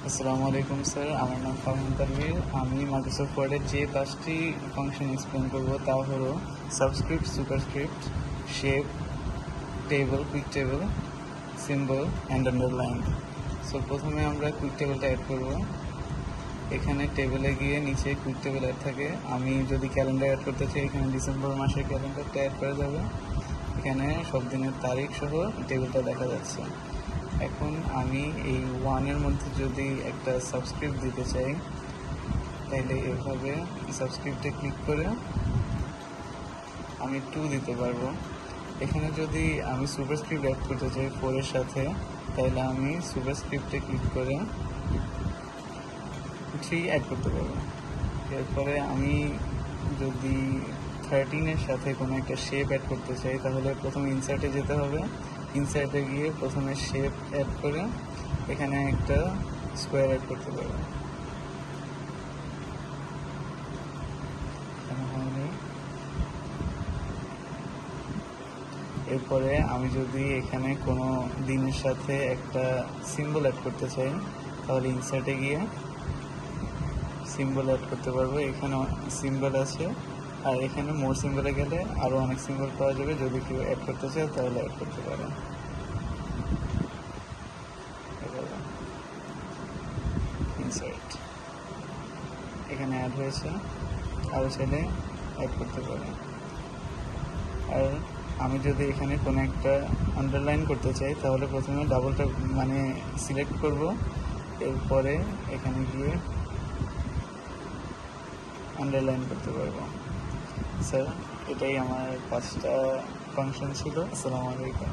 আসসালামু আলাইকুম স্যার, আমার নাম ফারহান তানভীর। আমি মাইক্রোসফট ওয়ার্ডের যে 5টি ফাংশন এক্সপ্লেন করব তা হলো subscript, superscript, shape, table, quick table, symbol and underline. So প্রথমে আমরা কুইক টেবলটা অ্যাড করব। এখানে টেবিলে গিয়ে নিচে কুইক টেবল অ্যাড থাকে। আমি যদি ক্যালেন্ডার অ্যাড করতে চাই, এখানে ডিসেম্বর মাসের ক্যালেন্ডারটা অ্যাড করা যাবে। এখানে সব দিনের তারিখ সহ টেবিলটা দেখা যাচ্ছে। এখন আমি এই ওয়ানের মধ্যে যদি একটা সাবস্ক্রিপ্ট দিতে চাই, তাহলে এভাবে সাবস্ক্রিপ্টে ক্লিক করে আমি 2 দিতে পারবো। এখানে যদি আমি সুপারস্ক্রিপ্ট অ্যাড করতে চাই 4-এর সাথে, তাহলে আমি সুপারস্ক্রিপ্টে ক্লিক করে 3 অ্যাড করতে পারবো। এরপরে আমি যদি 13-এর সাথে কোনো একটা শেপ অ্যাড করতে চাই, তাহলে প্রথমে ইনসার্টে যেতে হবে। ইনসার্টে গিয়ে প্রথমে শেপ অ্যাড করে এখানে একটা স্কোয়ার অ্যাড করতে পারবো। এরপরে আমি যদি এখানে কোনো দিনের সাথে একটা সিম্বল অ্যাড করতে চাই, তাহলে ইনসার্টে গিয়ে সিম্বল অ্যাড করতে পারবো। এখানে সিম্বল আছে, আর এখানে মোর সিম্বলে গেলে আরও অনেক সিম্বল পাওয়া যাবে। যদি কেউ অ্যাড করতে চায় তাহলে অ্যাড করতে পারে। ইনসার্ট, এখানে অ্যাড হয়েছে, আরও চাইলে অ্যাড করতে পারে। আর আমি যদি এখানে কোনো একটা আন্ডারলাইন করতে চাই, তাহলে প্রথমে ডাবলটা সিলেক্ট করব। এরপরে এখানে গিয়ে আন্ডারলাইন করতে পারবো। স্যার, এটাই আমার 5টা ফাংশন ছিল। আসসালামু আলাইকুম।